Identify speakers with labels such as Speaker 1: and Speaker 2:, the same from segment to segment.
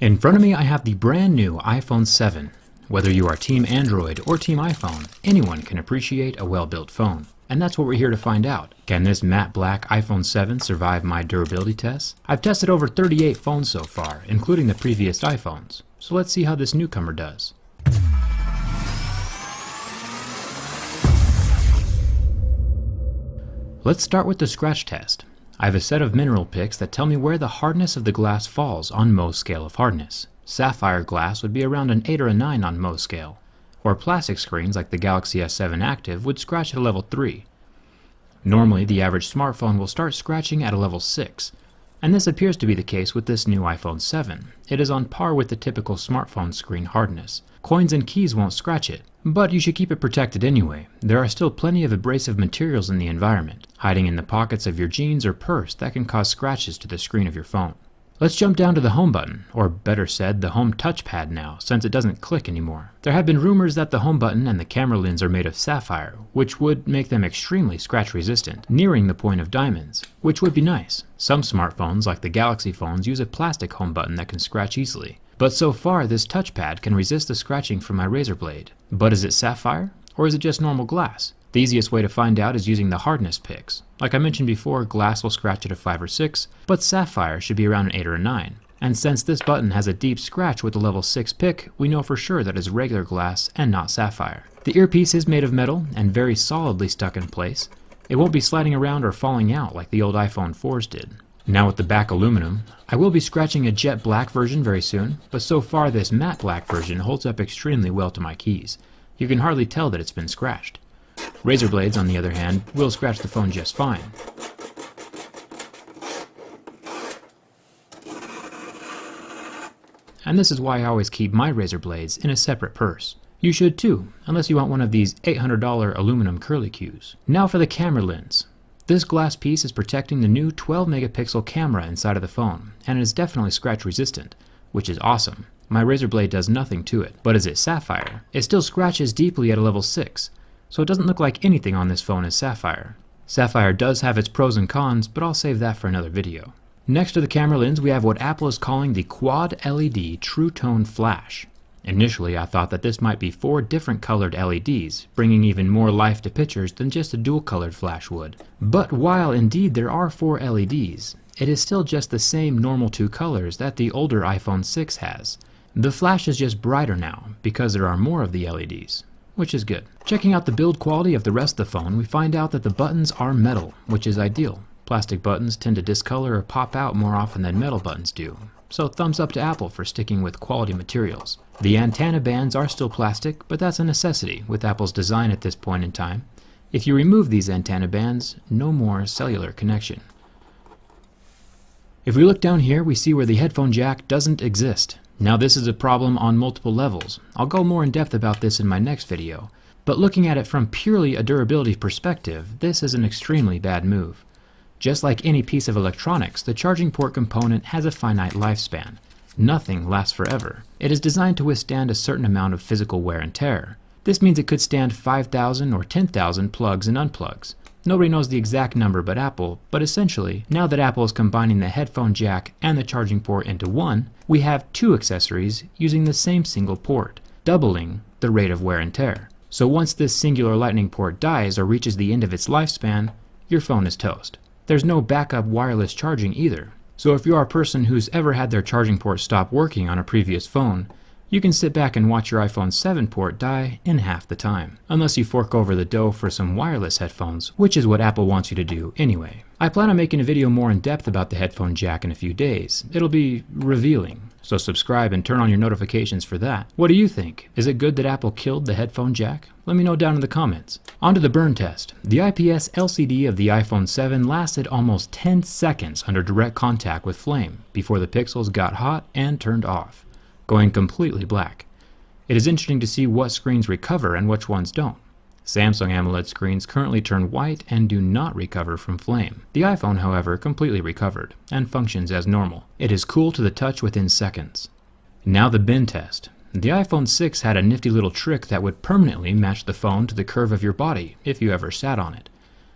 Speaker 1: In front of me I have the brand new iPhone 7. Whether you are Team Android or Team iPhone, anyone can appreciate a well-built phone. And that's what we're here to find out. Can this matte black iPhone 7 survive my durability tests? I've tested over 38 phones so far, including the previous iPhones. So let's see how this newcomer does. Let's start with the scratch test. I have a set of mineral picks that tell me where the hardness of the glass falls on Mohs scale of hardness. Sapphire glass would be around an 8 or a 9 on Mohs scale, or plastic screens like the Galaxy S7 Active would scratch at a level 3. Normally, the average smartphone will start scratching at a level 6, and this appears to be the case with this new iPhone 7. It is on par with the typical smartphone screen hardness. Coins and keys won't scratch it, but you should keep it protected anyway. There are still plenty of abrasive materials in the environment, hiding in the pockets of your jeans or purse that can cause scratches to the screen of your phone. Let's jump down to the home button, or better said, the home touchpad now, since it doesn't click anymore. There have been rumors that the home button and the camera lens are made of sapphire, which would make them extremely scratch resistant, nearing the point of diamonds, which would be nice. Some smartphones, like the Galaxy phones, use a plastic home button that can scratch easily. But so far, this touchpad can resist the scratching from my razor blade. But is it sapphire, or is it just normal glass? The easiest way to find out is using the hardness picks. Like I mentioned before, glass will scratch at a 5 or 6, but sapphire should be around an 8 or a 9. And since this button has a deep scratch with a level 6 pick, we know for sure that it's regular glass and not sapphire. The earpiece is made of metal and very solidly stuck in place. It won't be sliding around or falling out like the old iPhone 4s did. Now with the back aluminum, I will be scratching a jet black version very soon, but so far this matte black version holds up extremely well to my keys. You can hardly tell that it's been scratched. Razor blades, on the other hand, will scratch the phone just fine. And this is why I always keep my razor blades in a separate purse. You should too, unless you want one of these $800 aluminum curlicues. Now for the camera lens. This glass piece is protecting the new 12 megapixel camera inside of the phone, and it is definitely scratch resistant, which is awesome. My razor blade does nothing to it, but is it sapphire? It still scratches deeply at a level 6. So it doesn't look like anything on this phone is sapphire. Sapphire does have its pros and cons, but I'll save that for another video. Next to the camera lens, we have what Apple is calling the Quad LED True Tone Flash. Initially, I thought that this might be 4 different colored LEDs, bringing even more life to pictures than just a dual-colored flash would. But while indeed there are 4 LEDs, it is still just the same normal 2 colors that the older iPhone 6 has. The flash is just brighter now, because there are more of the LEDs. Which is good. Checking out the build quality of the rest of the phone, we find out that the buttons are metal, which is ideal. Plastic buttons tend to discolor or pop out more often than metal buttons do, so thumbs up to Apple for sticking with quality materials. The antenna bands are still plastic, but that's a necessity with Apple's design at this point in time. If you remove these antenna bands, no more cellular connection. If we look down here, we see where the headphone jack doesn't exist. Now this is a problem on multiple levels. I'll go more in depth about this in my next video, but looking at it from purely a durability perspective, this is an extremely bad move. Just like any piece of electronics, the charging port component has a finite lifespan. Nothing lasts forever. It is designed to withstand a certain amount of physical wear and tear. This means it could stand 5,000 or 10,000 plugs and unplugs. Nobody knows the exact number but Apple, but essentially, now that Apple is combining the headphone jack and the charging port into one, we have 2 accessories using the same single port, doubling the rate of wear and tear. So once this singular lightning port dies or reaches the end of its lifespan, your phone is toast. There's no backup wireless charging either. So if you are a person who's ever had their charging port stop working on a previous phone, you can sit back and watch your iPhone 7 port die in half the time. Unless you fork over the dough for some wireless headphones, which is what Apple wants you to do anyway. I plan on making a video more in depth about the headphone jack in a few days. It'll be revealing, so subscribe and turn on your notifications for that. What do you think? Is it good that Apple killed the headphone jack? Let me know down in the comments. On to the burn test. The IPS LCD of the iPhone 7 lasted almost 10 seconds under direct contact with flame before the pixels got hot and turned off, going completely black. It is interesting to see what screens recover and which ones don't. Samsung AMOLED screens currently turn white and do not recover from flame. The iPhone, however, completely recovered and functions as normal. It is cool to the touch within seconds. Now the bend test. The iPhone 6 had a nifty little trick that would permanently match the phone to the curve of your body if you ever sat on it.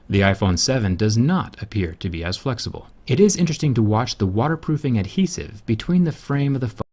Speaker 1: The iPhone 7 does not appear to be as flexible. It is interesting to watch the waterproofing adhesive between the frame of the phone